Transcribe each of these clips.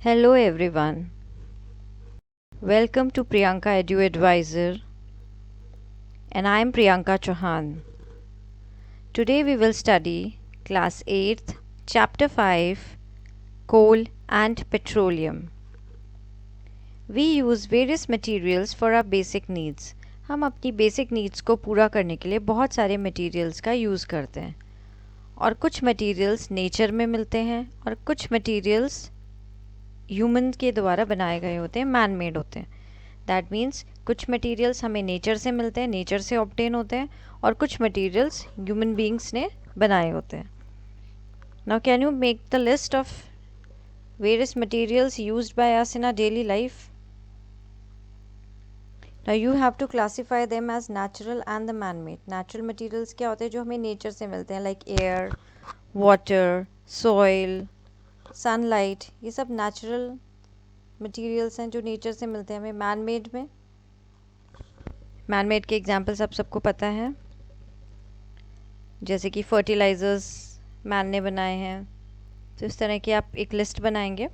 Hello everyone. Welcome to Priyanka Edu Advisor and I am Priyanka Chauhan. Today we will study class 8th chapter 5 coal and petroleum. We use various materials for our basic needs. हम अपनी basic needs को पूरा करने के लिए बहुत सारे materials का यूज़ करते हैं और कुछ मटेरियल्स नेचर में मिलते हैं और कुछ मटेरियल्स ह्यूमन के द्वारा बनाए गए होते हैं, मैन मेड होते हैं. दैट मीन्स कुछ मटेरियल्स हमें नेचर से मिलते हैं, नेचर से ऑब्टेन होते हैं और कुछ मटेरियल्स ह्यूमन बीइंग्स ने बनाए होते हैं. Now can you make the list of various materials used by us in our daily life? Now you have to classify them as natural and the man made. Natural materials क्या होते हैं? जो हमें nature से मिलते हैं, like air, water, soil, sunlight. ये सब नेचुरल मटेरियल्स हैं जो नेचर से मिलते हैं हमें. मैन मेड के एग्जांपल्स आप सबको पता है, जैसे कि फर्टिलाइजर्स मैन ने बनाए हैं. तो इस तरह की आप एक लिस्ट बनाएंगे.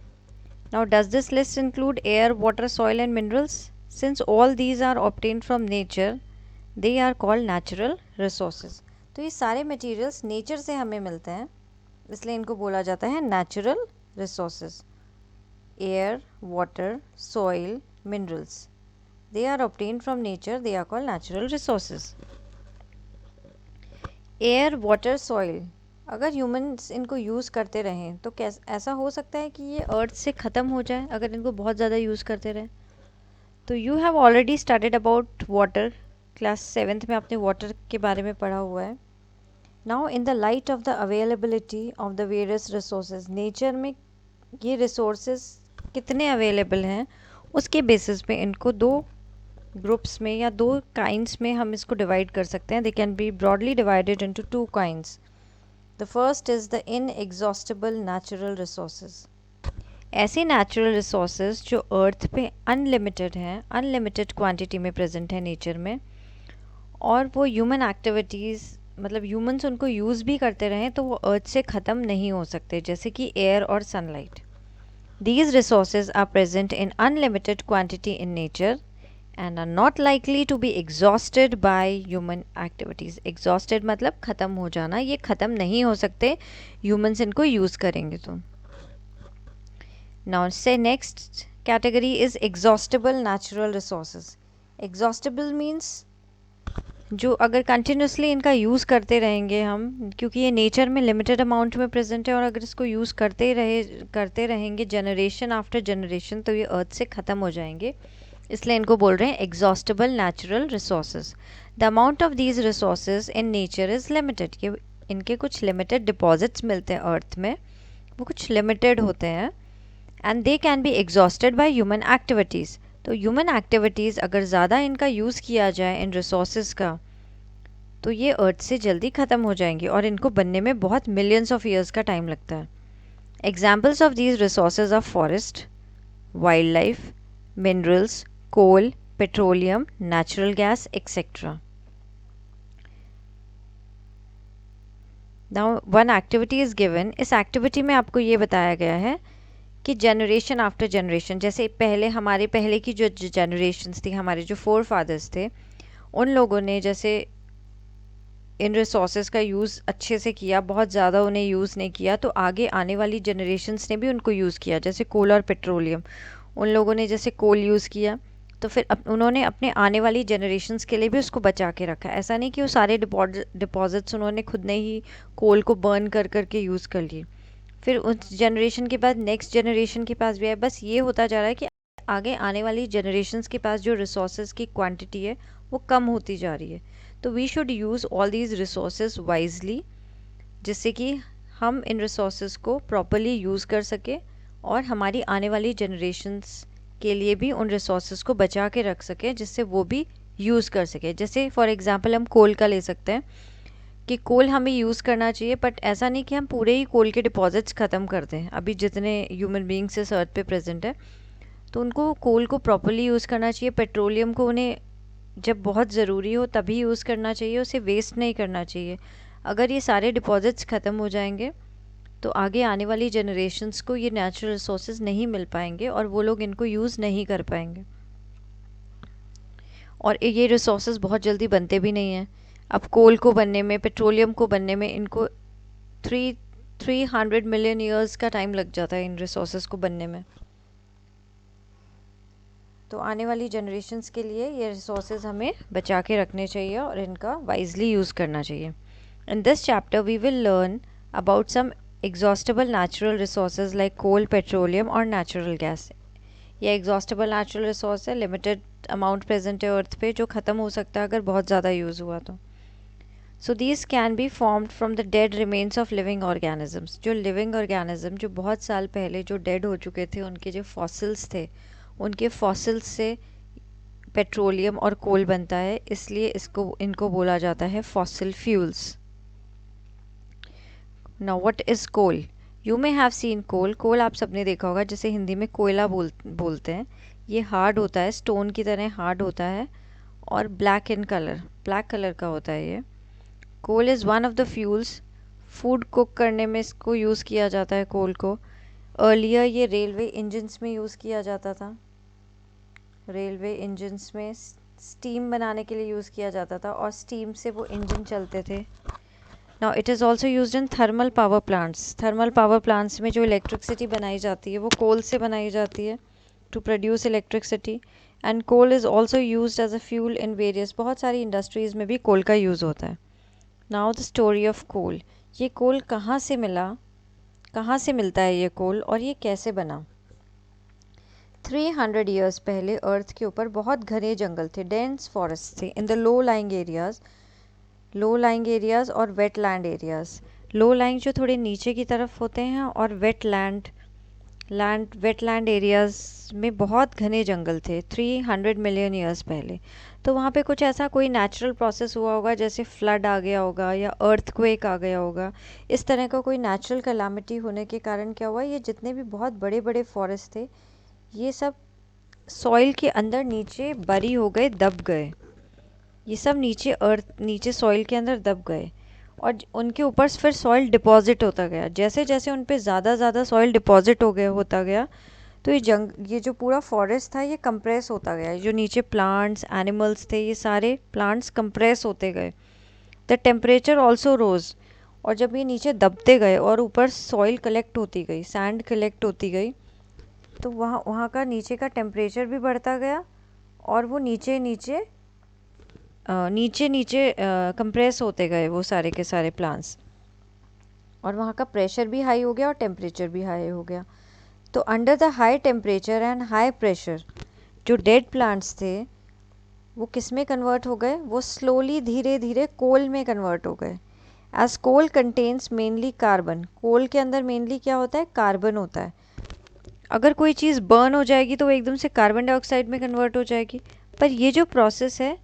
Now does this list include air, water, soil and minerals? Since all these are obtained from nature, they are called natural resources. तो ये सारे मटेरियल्स नेचर से हमें मिलते हैं, इसलिए इनको बोला जाता है natural resources. Air, water, soil, minerals. They are obtained from nature. They are called natural resources. Air, water, soil. अगर ह्यूमंस इनको यूज़ करते रहें तो ऐसा हो सकता है कि ये अर्थ से ख़त्म हो जाए अगर इनको बहुत ज़्यादा यूज़ करते रहें. तो you have already studied about water. Class 7th में आपने वाटर के बारे में पढ़ा हुआ है. Now in the light of the availability of the various resources, nature में ये रिसोर्सेज कितने अवेलेबल हैं उसके बेसिस पे इनको दो ग्रुप्स में या दो काइंड्स में हम इसको डिवाइड कर सकते हैं. They can be broadly divided into two kinds. The first is the inexhaustible natural resources. ऐसे नेचुरल रिसोर्सेज जो अर्थ पे अनलिमिटेड हैं, अनलिमिटेड क्वांटिटी में प्रेजेंट है नेचर में, और वो ह्यूमन एक्टिविटीज़ मतलब ह्यूमंस उनको यूज़ भी करते रहें तो वो अर्थ से ख़त्म नहीं हो सकते, जैसे कि एयर और sunlight. These resources are present in unlimited quantity in nature and are not likely to be exhausted by human activities. Exhausted मतलब ख़त्म हो जाना, ये ख़त्म नहीं हो सकते humans इनको यूज़ करेंगे तो. Now say next category is exhaustible natural resources. Exhaustible means जो अगर कंटिन्यूसली इनका यूज़ करते रहेंगे हम, क्योंकि ये नेचर में लिमिटेड अमाउंट में प्रेजेंट है और अगर इसको यूज़ करते रहेंगे जनरेशन आफ्टर जनरेशन तो ये अर्थ से ख़त्म हो जाएंगे, इसलिए इनको बोल रहे हैं exhaustible natural resources. The amount of these resources in nature is limited. ये इनके कुछ लिमिटेड डिपॉजिट्स मिलते हैं अर्थ में, वो कुछ लिमिटेड होते हैं. And they can be exhausted by human activities. तो ह्यूमन एक्टिविटीज़ अगर ज़्यादा इनका यूज़ किया जाए इन रिसोर्सेज का तो ये अर्थ से जल्दी ख़त्म हो जाएंगे और इनको बनने में बहुत मिलियंस ऑफ ईयर्स का टाइम लगता है. Examples of these resources are forest, wild life, minerals, coal, petroleum, natural gas et cetera. Now one activity is given. इस एक्टिविटी में आपको ये बताया गया है कि जनरेशन आफ्टर जनरेशन, जैसे हमारे पहले की जो जनरेशन्स थी, हमारे जो फोर फादर्स थे, उन लोगों ने जैसे इन रिसोर्सेज का यूज़ अच्छे से किया, बहुत ज़्यादा उन्हें यूज़ नहीं किया, तो आगे आने वाली जनरेशन्स ने भी उनको यूज़ किया. जैसे कोल और पेट्रोलियम, उन लोगों ने जैसे कोल यूज़ किया तो फिर उन्होंने अपने आने वाली जनरेशन्स के लिए भी उसको बचा के रखा. ऐसा नहीं कि वो सारे डिपॉजिट्स उन्होंने खुद ने ही कोल को बर्न कर करके यूज़ कर लिए, फिर उस जनरेशन के बाद नेक्स्ट जनरेशन के पास भी है. बस ये होता जा रहा है कि आगे आने वाली जनरेशन्स के पास जो रिसोर्सेज की क्वांटिटी है वो कम होती जा रही है. तो we should use all these resources wisely, जिससे कि हम इन रिसोर्सेज को प्रॉपरली यूज़ कर सके और हमारी आने वाली जनरेशन्स के लिए भी उन रिसोर्सेज को बचा के रख सके, जिससे वो भी यूज़ कर सके. जैसे फॉर एग्ज़ाम्पल हम कोल का ले सकते हैं कि कोल हमें यूज़ करना चाहिए, बट ऐसा नहीं कि हम पूरे ही कोल के डिपॉजिट्स ख़त्म कर दें. अभी जितने ह्यूमन बींग्स इस अर्थ पे प्रेजेंट है तो उनको कोल को प्रॉपरली यूज़ करना चाहिए. पेट्रोलियम को उन्हें जब बहुत ज़रूरी हो तभी यूज़ करना चाहिए, उसे वेस्ट नहीं करना चाहिए. अगर ये सारे डिपॉजिट्स ख़त्म हो जाएंगे तो आगे आने वाली जनरेशन्स को ये नेचुरल रिसोर्सेज नहीं मिल पाएंगे और वो लोग इनको यूज़ नहीं कर पाएंगे, और ये रिसोर्सेज बहुत जल्दी बनते भी नहीं हैं। अब कोल को बनने में, पेट्रोलियम को बनने में इनको 300 मिलियन ईयर्स का टाइम लग जाता है इन रिसोर्सेज को बनने में। तो आने वाली जनरेशन्स के लिए ये रिसोर्सेज हमें बचा के रखने चाहिए और इनका वाइजली यूज़ करना चाहिए। In this chapter we will learn about some exhaustible natural resources like coal, petroleum और नेचुरल गैस। ये एग्जॉस्टेबल नेचुरल रिसोर्स है, लिमिटेड अमाउंट प्रेजेंट है अर्थ पे, जो ख़त्म हो सकता है अगर बहुत ज़्यादा यूज़ हुआ तो। So these can be formed from the dead remains of living organisms. जो लिविंग ऑर्गेनिज्म जो बहुत साल पहले जो डेड हो चुके थे, उनके जो फॉसिल्स थे, उनके फॉसिल्स से पेट्रोलियम और कोल बनता है, इसलिए इनको बोला जाता है fossil fuels. Now what is coal? You may have seen coal. Coal आप सबने देखा होगा, जैसे हिंदी में कोयला बोलते हैं। ये हार्ड होता है, स्टोन की तरह हार्ड होता है और black in colour, black colour का होता है ये। Coal is one of the fuels. Food cook करने में इसको यूज़ किया जाता है कोल को। अर्लियर ये रेलवे इंजन्स में यूज़ किया जाता था। रेलवे इंजन्स में स्टीम बनाने के लिए यूज़ किया जाता था और स्टीम से वो इंजन चलते थे। Now it is also used in thermal power plants. Thermal power plants में जो इलेक्ट्रिसिटी बनाई जाती है वो कोल से बनाई जाती है to produce electricity. And coal is also used as a fuel in various, बहुत सारी इंडस्ट्रीज़ में भी कोल का यूज़ होता है। Now the story of coal. ये कोल कहाँ से मिला, कहाँ से मिलता है ये कोल और ये कैसे बना? 300 ईयर्स पहले अर्थ के ऊपर बहुत घने जंगल थे, डेंस फॉरेस्ट थे in the low lying areas और wetland areas. Low lying जो थोड़े नीचे की तरफ होते हैं और वेट लैंड एरियाज़ में बहुत घने जंगल थे 300 मिलियन ईयर्स पहले। तो वहाँ पे कुछ ऐसा कोई नेचुरल प्रोसेस हुआ होगा, जैसे फ्लड आ गया होगा या अर्थक्वेक आ गया होगा। इस तरह का कोई नेचुरल कैलामिटी होने के कारण क्या हुआ, ये जितने भी बहुत बड़े बड़े फॉरेस्ट थे ये सब सॉइल के अंदर नीचे बरी हो गए, दब गए। ये सब नीचे सॉइल के अंदर दब गए और उनके ऊपर फिर सॉइल डिपॉजिट होता गया। जैसे जैसे उन पे ज़्यादा सॉइल डिपॉजिट होता गया तो ये जो पूरा फॉरेस्ट था ये कंप्रेस होता गया। जो नीचे प्लांट्स, एनिमल्स थे, ये सारे प्लांट्स कंप्रेस होते गए। द टेम्परेचर ऑल्सो रोज़। और जब ये नीचे दबते गए और ऊपर सॉइल कलेक्ट होती गई, सैंड कलेक्ट होती गई, तो वहाँ का नीचे का टेम्परेचर भी बढ़ता गया और वो नीचे कंप्रेस होते गए वो सारे के सारे प्लांट्स, और वहाँ का प्रेशर भी हाई हो गया और टेम्परेचर भी हाई हो गया। तो under the high temperature and high pressure जो डेड प्लांट्स थे वो किस में कन्वर्ट हो गए? वो स्लोली धीरे धीरे कोल में कन्वर्ट हो गए। As coal contains mainly carbon. Coal के अंदर मेनली क्या होता है? कार्बन होता है। अगर कोई चीज़ बर्न हो जाएगी तो वो एकदम से कार्बन डाइऑक्साइड में कन्वर्ट हो जाएगी, पर ये जो प्रोसेस है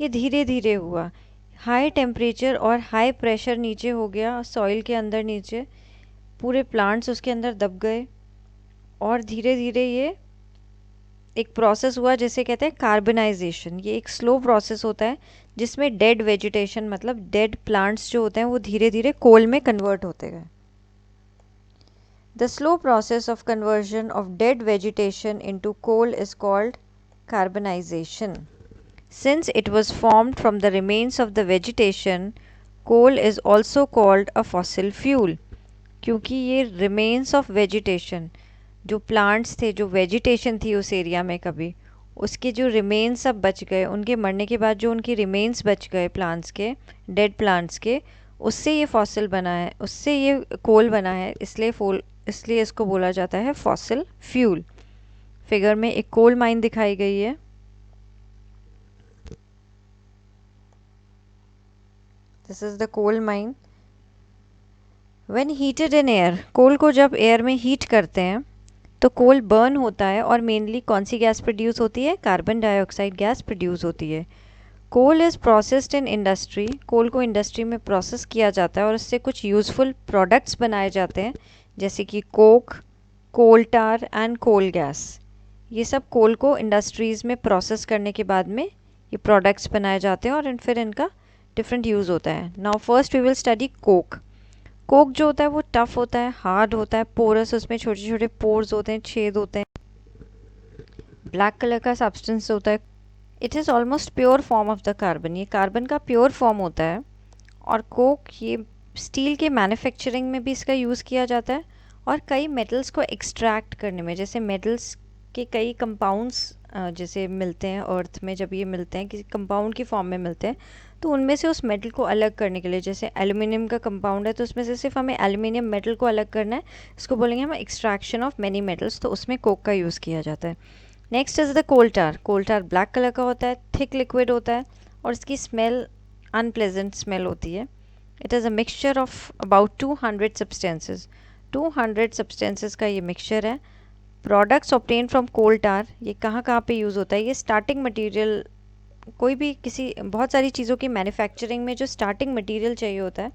ये धीरे धीरे हुआ। हाई टेम्परेचर और हाई प्रेशर नीचे हो गया, सॉइल के अंदर नीचे पूरे प्लांट्स उसके अंदर दब गए और धीरे धीरे ये एक प्रोसेस हुआ जिसे कहते हैं कार्बनाइजेशन। ये एक स्लो प्रोसेस होता है जिसमें डेड वेजिटेशन, मतलब डेड प्लांट्स जो होते हैं वो धीरे धीरे कोल में कन्वर्ट होते गए। The slow process of conversion of dead vegetation into coal is called carbonization. Since it was formed from the remains of the vegetation, coal is also called a fossil fuel. क्योंकि ये remains of vegetation, जो plants थे, जो vegetation थी उस area में कभी, उसके जो remains सब बच गए, उनके मरने के बाद जो उनके remains बच गए plants के, dead plants के, उससे ये फॉसिल बना है, उससे ये कोल बना है, इसलिए इसको बोला जाता है फॉसिल फ्यूल। फिगर में एक कोल माइन दिखाई गई है। This is the coal mine. When heated in air, coal को जब एयर में हीट करते हैं तो कोल बर्न होता है और मेनली कौन सी गैस प्रोड्यूस होती है? कार्बन डाइऑक्साइड गैस प्रोड्यूस होती है। Coal is processed in industry. Coal को इंडस्ट्री में प्रोसेस किया जाता है और उससे कुछ यूज़फुल प्रोडक्ट्स बनाए जाते हैं, जैसे कि coke, coal tar and coal gas. ये सब कोल को इंडस्ट्रीज़ में प्रोसेस करने के बाद में ये प्रोडक्ट्स बनाए जाते हैं और फिर इनका डिफरेंट यूज़ होता है। Now first we will study coke. Coke जो होता है वो टफ होता है, हार्ड होता है, पोरस, उसमें छोटे छोटे पोर्स होते हैं, छेद होते हैं, ब्लैक कलर का सब्सटेंस होता है। It is almost pure form of the carbon, ये कार्बन का प्योर फॉर्म होता है। और कोक ये स्टील के मैन्युफैक्चरिंग में भी इसका यूज़ किया जाता है और कई मेटल्स को एक्सट्रैक्ट करने में, जैसे मेटल्स के कई कंपाउंड्स जैसे मिलते हैं अर्थ में, जब ये मिलते हैं किसी कंपाउंड की फॉर्म में मिलते हैं तो उनमें से उस मेटल को अलग करने के लिए, जैसे एल्युमिनियम का कंपाउंड है तो उसमें से सिर्फ हमें एल्युमिनियम मेटल को अलग करना है, इसको बोलेंगे हम एक्सट्रैक्शन ऑफ मैनी मेटल्स, तो उसमें कोक का यूज़ किया जाता है। Next is the coal tar. Coal tar black colour का होता है, थिक लिक्विड होता है और इसकी स्मेल अनप्लेजेंट स्मेल होती है। It is a mixture of about 200 substances, 200 substances का ये मिक्सचर है। प्रोडक्ट्स ऑब्टेन फ्रॉम कोल टार, ये कहाँ कहाँ पे यूज़ होता है, ये स्टार्टिंग मटेरियल, कोई भी किसी बहुत सारी चीज़ों की मैन्युफैक्चरिंग में जो स्टार्टिंग मटेरियल चाहिए होता है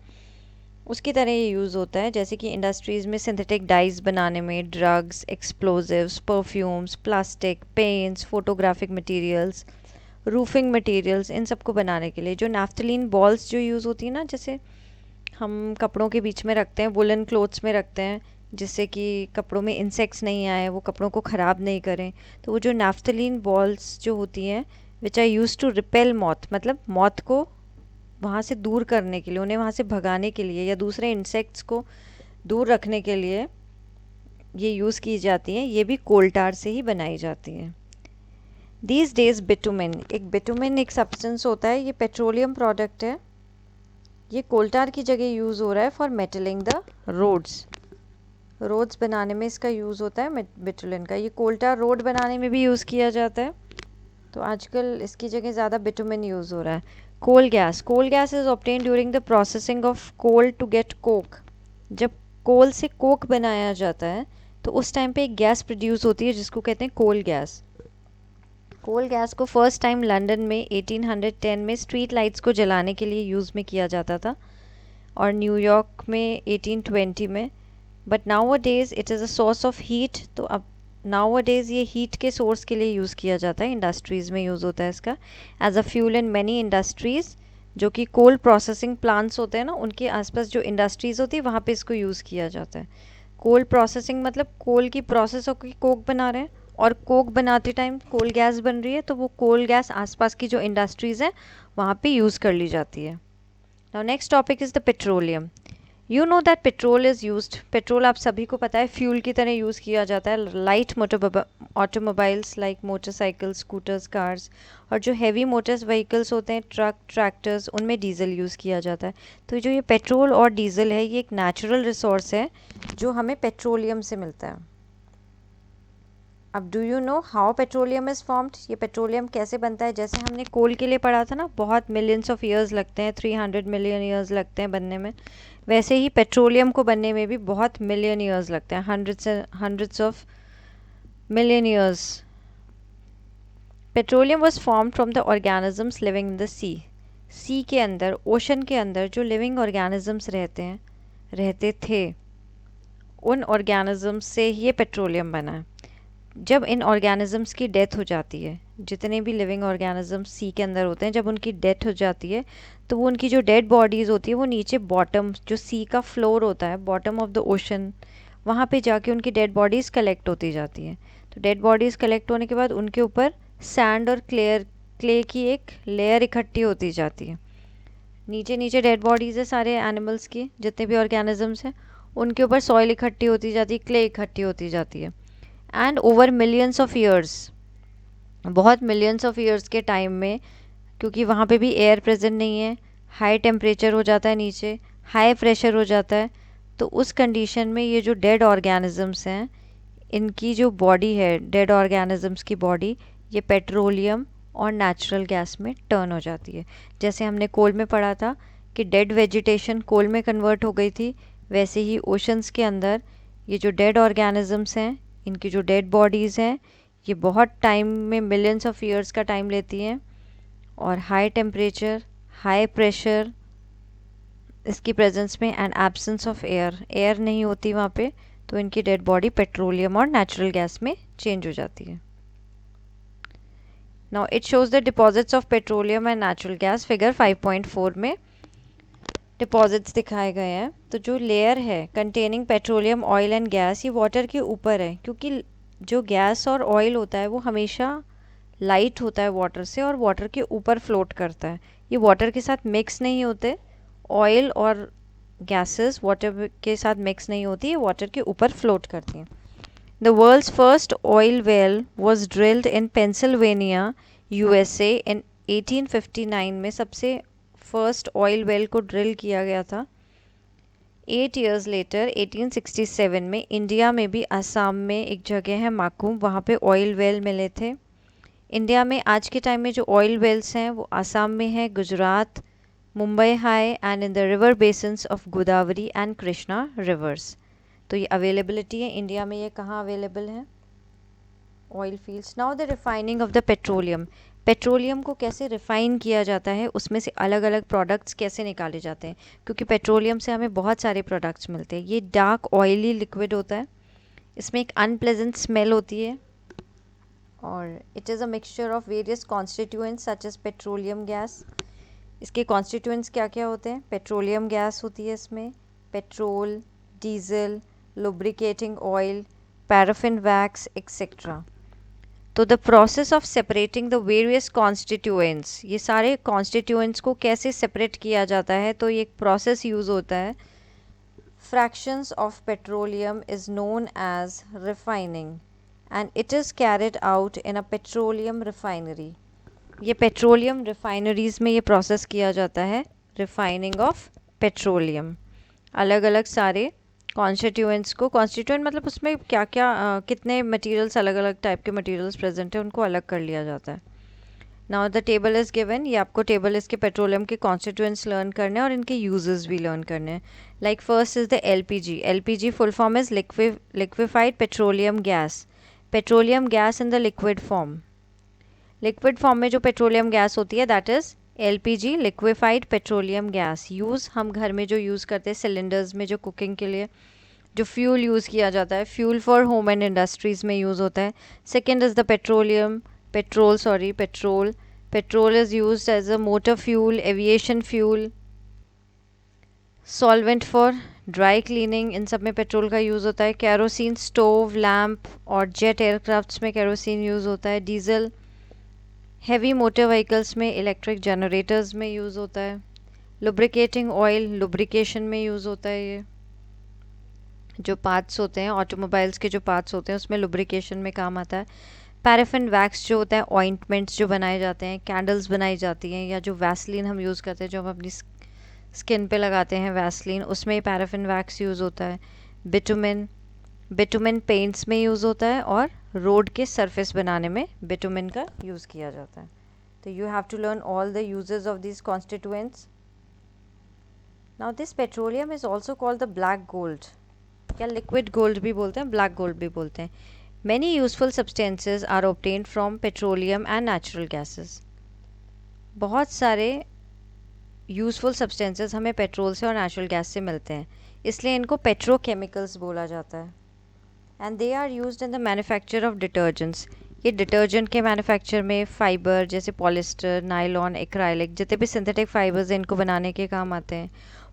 उसकी तरह ये यूज़ होता है, जैसे कि इंडस्ट्रीज़ में सिंथेटिक डाइज बनाने में, drugs, explosives, perfumes, plastic, paints, photographic materials, roofing materials, इन सबको बनाने के लिए जो नैफ्थलीन बॉल्स जो यूज़ होती है ना, जैसे हम कपड़ों के बीच में रखते हैं, वुलन क्लोथ्स में रखते हैं, जिससे कि कपड़ों में इंसेक्ट्स नहीं आए, वो कपड़ों को ख़राब नहीं करें, तो वो जो नैफ्थलीन बॉल्स जो होती हैं which are use to repel moth, मतलब मॉथ को वहाँ से दूर करने के लिए, उन्हें वहाँ से भगाने के लिए या दूसरे इंसेक्ट्स को दूर रखने के लिए ये यूज़ की जाती हैं, ये भी कोल टार से ही बनाई जाती हैं। दीज डेज बिटुमिन, एक सब्सटेंस होता है, ये पेट्रोलियम प्रोडक्ट है, ये कोल टार की जगह यूज़ हो रहा है for metalling the roads, roads बनाने में इसका यूज़ होता है बिटुलिन का। ये कोल टार रोड बनाने में भी यूज़ किया जाता है, तो आजकल इसकी जगह ज़्यादा बिटुमिन यूज़ हो रहा है। Coal gas is obtain during the processing of coal to get coke. जब कोल से कोक बनाया जाता है तो उस टाइम पे एक गैस प्रोड्यूस होती है जिसको कहते हैं कोल गैस। कोल गैस को फर्स्ट टाइम लंदन में 1810 में स्ट्रीट लाइट्स को जलाने के लिए यूज़ में किया जाता था और न्यूयॉर्क में 1820 में। But now a days it is a source of heat, तो अब नाउ अ डेज़ ये हीट के सोर्स के लिए यूज़ किया जाता है, इंडस्ट्रीज़ में यूज़ होता है इसका as a fuel in many industries. जो कि कोल प्रोसेसिंग प्लांट्स होते हैं ना, उनके आसपास जो इंडस्ट्रीज़ होती है वहाँ पे इसको यूज़ किया जाता है। कोल प्रोसेसिंग मतलब कोल की प्रोसेस होकर कोक बना रहे हैं और कोक बनाते टाइम कोल गैस बन रही है, तो वो कोल गैस आसपास की जो इंडस्ट्रीज़ हैं वहाँ पे यूज़ कर ली जाती है। Now next topic is the petroleum. You know that petrol is used, petrol आप सभी को पता है फ्यूल की तरह यूज़ किया जाता है light automobiles like motorcycles, scooters, cars, और जो हैवी मोटर्स व्हीकल्स होते हैं, ट्रक, ट्रैक्टर्स, उनमें डीजल यूज़ किया जाता है। तो जो ये पेट्रोल और डीजल है ये एक नेचुरल रिसोर्स है जो हमें पेट्रोलियम से मिलता है। अब do you know how petroleum is formed, ये पेट्रोलियम कैसे बनता है। जैसे हमने कोल के लिए पढ़ा था ना, बहुत मिलियंस ऑफ ईयर्स लगते हैं, 300 मिलियन ईयर्स लगते हैं बनने में, वैसे ही पेट्रोलियम को बनने में भी बहुत मिलियन ईयर्स लगते हैं, hundreds of million years. Petroleum was form from the organisms living in the sea के अंदर, ओशन के अंदर जो लिविंग ऑर्गेनिजम्स रहते थे, उन ऑर्गेनिजम्स से ये पेट्रोलियम बना है। जब इन ऑर्गेनिजम्स की डेथ हो जाती है, जितने भी लिविंग ऑर्गेनिजम्स सी के अंदर होते हैं, जब उनकी डेथ हो जाती है तो वो उनकी जो डेड बॉडीज़ होती है वो नीचे बॉटम, जो सी का फ्लोर होता है, बॉटम ऑफ द ओशन, वहाँ पे जाके उनकी डेड बॉडीज़ कलेक्ट होती जाती हैं। तो डेड बॉडीज़ कलेक्ट होने के बाद उनके ऊपर सैंड और क्ले की एक लेयर इकट्ठी होती जाती है। नीचे नीचे डेड बॉडीज़ है सारे एनिमल्स की, जितने भी ऑर्गेनिजम्स हैं, उनके ऊपर सॉइल इकट्ठी होती जाती है, क्ले इकट्ठी होती जाती है। And over millions of years, बहुत मिलियंस ऑफ ईयर्स के टाइम में, क्योंकि वहाँ पे भी एयर प्रेजेंट नहीं है, हाई टेम्परेचर हो जाता है, नीचे हाई प्रेशर हो जाता है, तो उस कंडीशन में ये जो डेड ऑर्गेनिजम्स हैं, इनकी जो बॉडी है, डेड ऑर्गेनिजम्स की बॉडी, ये पेट्रोलियम और नेचुरल गैस में टर्न हो जाती है। जैसे हमने कोल में पढ़ा था कि डेड वेजिटेशन कोल में कन्वर्ट हो गई थी, वैसे ही ओशंस के अंदर ये जो डेड ऑर्गेनिजम्स हैं, इनकी जो डेड बॉडीज़ हैं, ये बहुत टाइम में, मिलियंस ऑफ ईयर्स का टाइम लेती हैं, और हाई टेम्परेचर, हाई प्रेशर, इसकी प्रेजेंस में, एंड एब्सेंस ऑफ एयर नहीं होती वहाँ पे, तो इनकी डेड बॉडी पेट्रोलियम और नेचुरल गैस में चेंज हो जाती है। Now it shows the deposits of petroleum and natural gas, figure 5.4 में। डिपॉजिट्स दिखाए गए हैं। तो जो लेयर है containing petroleum oil and gas, ये वाटर के ऊपर है, क्योंकि जो गैस और ऑयल होता है वो हमेशा लाइट होता है वाटर से और वाटर के ऊपर फ्लोट करता है। ये वाटर के साथ मिक्स नहीं होते, ऑयल और गैसेस वाटर के साथ मिक्स नहीं होती, ये वाटर के ऊपर फ्लोट करती हैं। The world's first oil well was drilled in Pennsylvania, USA in 1859 में सबसे फर्स्ट ऑयल वेल को ड्रिल किया गया था। 8 years लेटर 1867 में इंडिया में भी असम में एक जगह है माकूम, वहाँ पे ऑयल वेल मिले थे। इंडिया में आज के टाइम में जो ऑयल वेल्स हैं वो असम में है, Gujarat, Mumbai high and in the river basins of Godavari and Krishna reverse. तो ये अवेलेबिलिटी है इंडिया में, ये कहाँ अवेलेबल है? Oil fields. Now the refining of the petroleum. Petroleum को कैसे रिफ़ाइन किया जाता है, उसमें से अलग अलग प्रोडक्ट्स कैसे निकाले जाते हैं, क्योंकि पेट्रोलियम से हमें बहुत सारे प्रोडक्ट्स मिलते हैं। ये डार्क ऑयली लिक्विड होता है, इसमें एक अनप्लेजेंट स्मेल होती है और it is a mixture of various constituents such as petroleum gas. इसके कॉन्स्टिट्यूएंट्स क्या क्या होते हैं? पेट्रोलियम गैस होती है इसमें, petrol, diesel, lubricating oil, paraffin wax etcetera. तो the process of separating the various constituents, ये सारे कॉन्स्टिट्यूएंट्स को कैसे सेपरेट किया जाता है, तो ये एक प्रोसेस यूज़ होता है। Fractions of petroleum is known as refining and it is carried out in a petroleum refinery. ये पेट्रोलियम रिफाइनरीज में ये प्रोसेस किया जाता है, रिफाइनिंग ऑफ पेट्रोलियम। अलग अलग सारे कॉन्स्टिट्यूएंट्स को, कॉन्स्टिट्यूएंट मतलब उसमें क्या क्या कितने मटेरियल्स, अलग अलग टाइप के मटेरियल्स प्रेजेंट है, उनको अलग कर लिया जाता है। Now the table is given, ये आपको टेबल इसके पेट्रोलियम के कॉन्स्टिट्यूएंट्स लर्न करने हैं और इनके यूजेस भी लर्न करने हैं। Like first is the LPG. LPG full form is liquefied petroleum gas. Petroleum gas in the liquid form. Liquid form में जो पेट्रोलियम गैस होती है that is LPG, liquefied petroleum gas. Use हम घर में जो यूज़ करते हैं सिलेंडर्स में, जो कुकिंग के लिए जो फ्यूल यूज़ किया जाता है, fuel for home and industries में यूज़ होता है। Second is the petrol. Petrol is use as a motor fuel, aviation fuel, solvent for dry cleaning, इन सब में पेट्रोल का यूज़ होता है। कैरोसिन, स्टोव, लैम्प और जेट एयरक्राफ्ट्स में कैरोसिन यूज़ होता है। डीजल हैवी मोटर व्हीकल्स में, इलेक्ट्रिक जनरेटर्स में यूज़ होता है। लुब्रिकेटिंग ऑयल लुब्रिकेशन में यूज़ होता है। ये जो पार्ट्स होते हैं ऑटोमोबाइल्स के, जो पार्ट्स होते हैं उसमें लुब्रिकेशन में काम आता है। पैराफिन वैक्स जो होता है, ऑइंटमेंट्स जो बनाए जाते हैं, कैंडल्स बनाई जाती हैं, या जो वैसलीन हम यूज़ करते हैं, जो हम अपनी स्किन पे लगाते हैं वैसलीन, उसमें पैराफिन वैक्स यूज़ होता है। बिटुमिन पेंट्स में यूज़ होता है और रोड के सरफेस बनाने में बिटुमिन का यूज़ किया जाता है। तो you have to learn all the uses of this constituents. Now this petroleum is also called the black gold, या लिक्विड गोल्ड भी बोलते हैं, ब्लैक गोल्ड भी बोलते हैं। Many useful substances are obtained from petroleum and natural gases. बहुत सारे useful substances हमें पेट्रोल से और नेचुरल गैस से मिलते हैं, इसलिए इनको पेट्रोकेमिकल्स बोला जाता है। And they are used in the manufacture of detergents. ये डिटर्जेंट के मैन्युफैक्चर में फाइबर जैसे पॉलिस्टर, नायलॉन, एक्राइलिक, जितने भी सिंथेटिक फाइबर्स हैं इनको बनाने के काम आते हैं।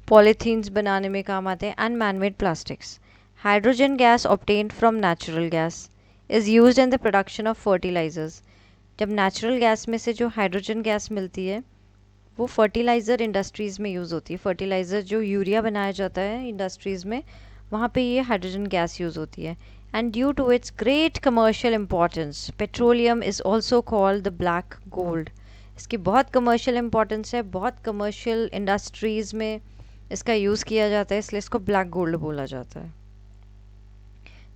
पॉलीथीन्स बनाने में काम आते हैं and manmade plastics. Hydrogen gas obtained from natural gas is used in the production of fertilizers. जब नेचुरल गैस में से जो हाइड्रोजन गैस मिलती है वो फर्टिलाइज़र इंडस्ट्रीज़ में यूज़ होती है। फर्टिलाइज़र जो यूरिया बनाया जाता है इंडस्ट्रीज़ में, वहाँ पे ये हाइड्रोजन गैस यूज़ होती है। And due to its great commercial importance, petroleum is also called the black gold. इसकी बहुत कमर्शियल इम्पॉर्टेंस है, बहुत कमर्शियल इंडस्ट्रीज़ में इसका यूज़ किया जाता है, इसलिए इसको ब्लैक गोल्ड बोला जाता है।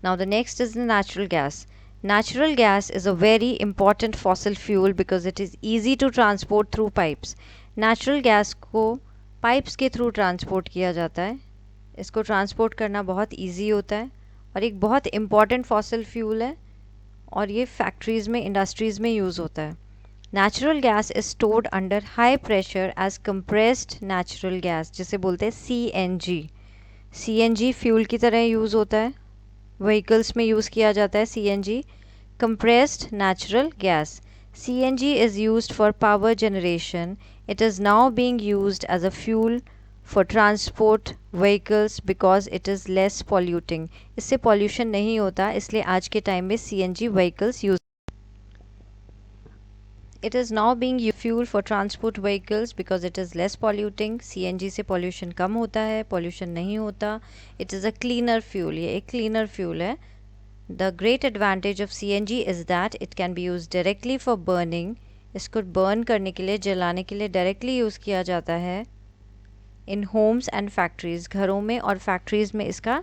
Now the next is the natural gas. Natural gas is a very important fossil fuel because it is easy to transport through pipes. Natural gas को pipes के थ्रू ट्रांसपोर्ट किया जाता है। इसको ट्रांसपोर्ट करना बहुत easy होता है और एक बहुत important fossil fuel है और ये फैक्ट्रीज़ में, इंडस्ट्रीज़ में यूज़ होता है। Natural gas is stored under high pressure as compressed natural gas, जिसे बोलते हैं CNG। CNG फ्यूल की तरह यूज़ होता है, व्हीकल्स में यूज़ किया जाता है CNG, compressed natural gas. CNG is used for power generation. It is now being used as a fuel for transport vehicles because it is less polluting, इससे pollution नहीं होता, इसलिए आज के टाइम में CNG vehicles use. It is now being used fuel for transport vehicles because it is less polluting. CNG से pollution कम होता है, pollution नहीं होता. It is a cleaner fuel. ये एक cleaner fuel है. The great advantage of CNG is that it can be used directly for burning. इसको burn करने के लिए, जलाने के लिए directly use किया जाता है. In homes and factories, घरों में और factories में इसका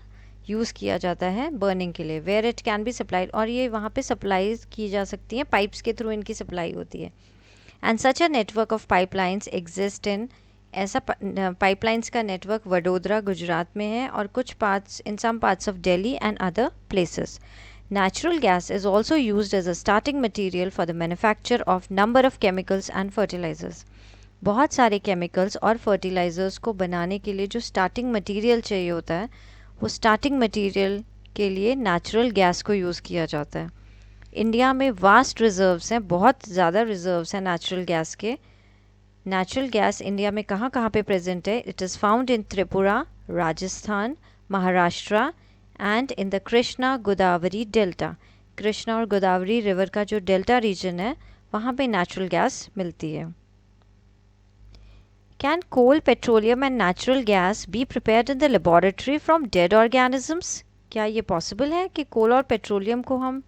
यूज़ किया जाता है बर्निंग के लिए. Where it can be supplied, और ये वहाँ पे सप्लाई की जा सकती हैं, पाइप्स के थ्रू इनकी सप्लाई होती है. And such a network of pipelines exist in, ऐसा पाइपलाइंस का नेटवर्क वडोदरा गुजरात में है और कुछ parts in some parts of Delhi and other places. Natural gas is also used as a starting material for the manufacture of number of chemicals and fertilizers. बहुत सारे chemicals और fertilisers को बनाने के लिए जो स्टार्टिंग मटेरियल चाहिए होता है, वो स्टार्टिंग मटेरियल के लिए नेचुरल गैस को यूज़ किया जाता है. इंडिया में वास्ट रिजर्व्स हैं, बहुत ज़्यादा रिजर्व्स हैं नेचुरल गैस के. नेचुरल गैस इंडिया में कहाँ कहाँ पे प्रेजेंट है? It is found in Tripura, Rajasthan, Maharashtra and in the Krishna Godavari delta. Krishna और गोदावरी रिवर का जो डेल्टा रीजन है, वहाँ पे नेचुरल गैस मिलती है. Can coal, petroleum and natural gas be prepared in the laboratory from dead organisms? क्या ये पॉसिबल है कि कोल और पेट्रोलियम को हम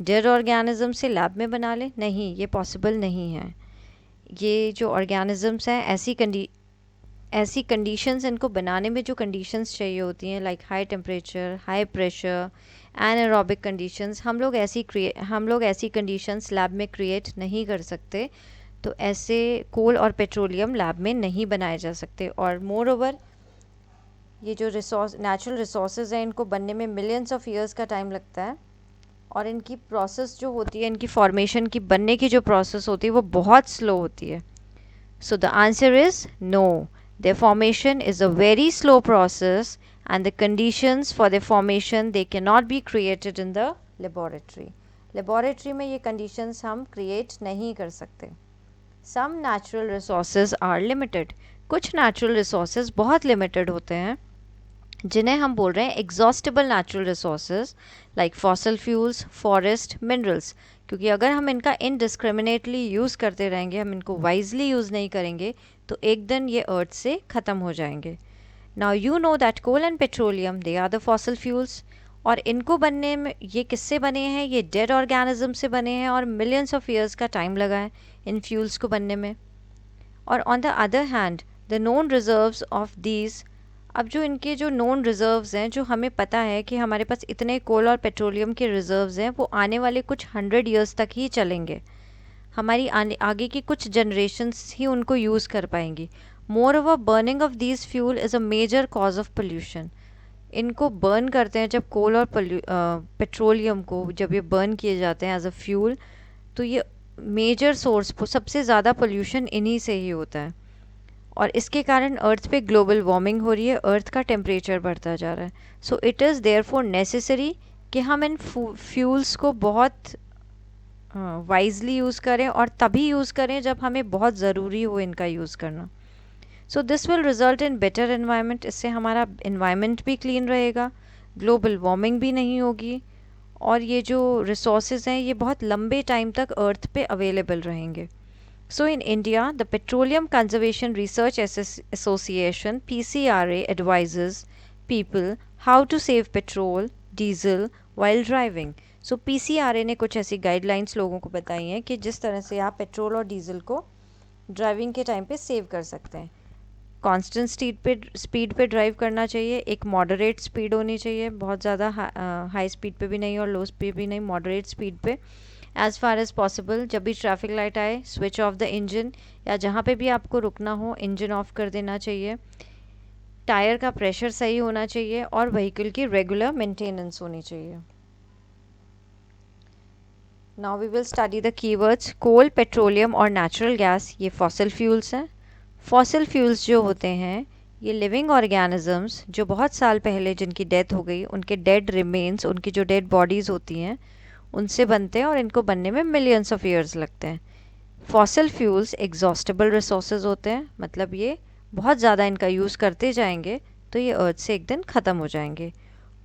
डेड ऑर्गेनिज्म से लैब में बना लें? नहीं, ये पॉसिबल नहीं है. ये जो ऑर्गेनिजम्स हैं, ऐसी कंडीशंस, इनको बनाने में जो कंडीशंस चाहिए होती हैं, like high temperature, high pressure, anaerobic conditions, हम लोग ऐसी कंडीशंस लैब में क्रिएट नहीं कर सकते. तो ऐसे कोल और पेट्रोलियम लैब में नहीं बनाए जा सकते. और मोर ओवर, ये जो नेचुरल रिसोर्सेज हैं, इनको बनने में मिलियंस ऑफ ईयर्स का टाइम लगता है. और इनकी प्रोसेस जो होती है, इनकी फॉर्मेशन की, बनने की जो प्रोसेस होती है, वो बहुत स्लो होती है. So the answer is no. Their formation is a very slow process and the conditions for the formation they can not be created in the laboratory. Laboratory में ये कंडीशंस हम क्रिएट नहीं कर सकते. Some natural resources are limited. कुछ natural resources बहुत limited होते हैं, जिन्हें हम बोल रहे हैं exhaustible natural resources, like fossil fuels, forest, minerals. क्योंकि अगर हम इनका इनडिस्क्रिमिनेटली यूज़ करते रहेंगे, हम इनको वाइजली यूज़ नहीं करेंगे, तो एक दिन ये अर्थ से ख़त्म हो जाएंगे. Now you know that coal and petroleum, they are the fossil fuels. और इनको बनने में, ये किससे बने हैं? ये डेड ऑर्गेनिज्म से बने हैं और मिलियंस ऑफ ईयर्स का टाइम लगा है इन फ्यूल्स को बनने में. और on the other hand the known reserves of these, अब जो इनके जो नोन रिजर्व्स हैं, जो हमें पता है कि हमारे पास इतने कोल और पेट्रोलियम के रिजर्व्स हैं, वो आने वाले कुछ 100 ईयर्स तक ही चलेंगे. हमारी आगे की कुछ जनरेशन्स ही उनको यूज़ कर पाएंगी. Moreover, burning of these fuel is a major cause of pollution. इनको बर्न करते हैं जब कोल और पेट्रोलियम को जब ये बर्न किए जाते हैं एज अ फ्यूल, तो ये मेजर सोर्स, सबसे ज़्यादा पोल्यूशन इन्हीं से ही होता है. और इसके कारण अर्थ पे ग्लोबल वार्मिंग हो रही है, अर्थ का टेम्परेचर बढ़ता जा रहा है. So it is therefore necessary कि हम इन फ्यूल्स को बहुत वाइजली यूज़ करें, और तभी यूज़ करें जब हमें बहुत ज़रूरी हो इनका यूज़ करना. So this will result in better environment. इससे हमारा एनवायरनमेंट भी क्लीन रहेगा, ग्लोबल वार्मिंग भी नहीं होगी, और ये जो रिसोर्सेज हैं, ये बहुत लंबे टाइम तक अर्थ पे अवेलेबल रहेंगे. So in India, the Petroleum Conservation Research Association PCRA advises people how to save petrol, diesel while driving. So PCRA ने कुछ ऐसी गाइडलाइंस लोगों को बताई हैं कि जिस तरह से आप पेट्रोल और डीजल को ड्राइविंग के टाइम पे सेव कर सकते हैं. कांस्टेंट स्पीड पे ड्राइव करना चाहिए. एक मॉडरेट स्पीड होनी चाहिए, बहुत ज़्यादा हाई स्पीड पे भी नहीं और लो स्पीड भी नहीं, मॉडरेट स्पीड पे. एज़ फार एज़ पॉसिबल जब भी ट्रैफिक लाइट आए, स्विच ऑफ द इंजन, या जहाँ पे भी आपको रुकना हो, इंजन ऑफ कर देना चाहिए. टायर का प्रेशर सही होना चाहिए और व्हीकल की रेगुलर मेंटेनेंस होनी चाहिए. Now we will study the keywords. Coal, petroleum और नेचुरल गैस, ये फॉसिल फ्यूल्स हैं. फॉसिल फ्यूल्स जो होते हैं, ये लिविंग ऑर्गेनिजम्स जो बहुत साल पहले जिनकी डेथ हो गई, उनके डेड रिमेन्स, उनकी जो डेड बॉडीज़ होती हैं, उनसे बनते हैं, और इनको बनने में मिलियंस ऑफ ईयर्स लगते हैं. फॉसिल फ्यूल्स एग्जॉस्टेबल रिसोर्सेज होते हैं, मतलब ये बहुत ज़्यादा इनका यूज़ करते जाएंगे तो ये अर्थ से एक दिन ख़त्म हो जाएंगे।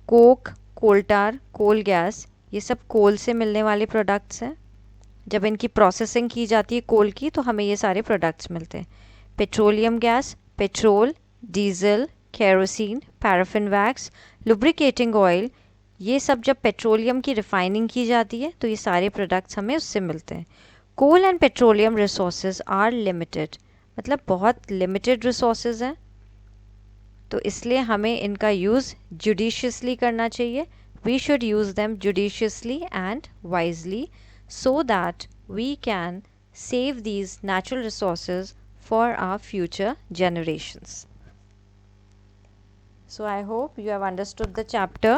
कोक, कोल टार, कोल गैस, ये सब कोल से मिलने वाले प्रोडक्ट्स हैं। जब इनकी प्रोसेसिंग की जाती है कोल की तो हमें ये सारे प्रोडक्ट्स मिलते हैं। Petroleum gas, petrol, diesel, kerosene, paraffin wax, lubricating oil, ये सब जब पेट्रोलियम की रिफाइनिंग की जाती है तो ये सारे प्रोडक्ट्स हमें उससे मिलते हैं। Coal and petroleum resources are limited, मतलब बहुत लिमिटेड रिसोर्सेज हैं, तो इसलिए हमें इनका यूज़ जुडिशियसली करना चाहिए। We should use them judiciously and wisely so that we can save these natural resources for our future generations. So I hope you have understood the chapter.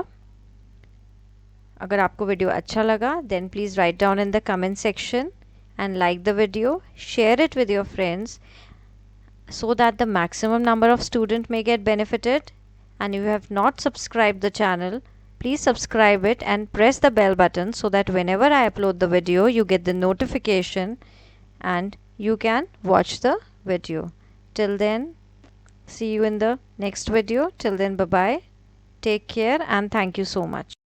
अगर आपको video अच्छा लगा then please write down in the comment section and like the video, share it with your friends so that the maximum number of students may get benefited. And if you have not subscribed the channel, please subscribe it and press the bell button so that whenever I upload the video you get the notification and you can watch the video. Till then, see you in the next video. Till then, bye bye, take care and thank you so much.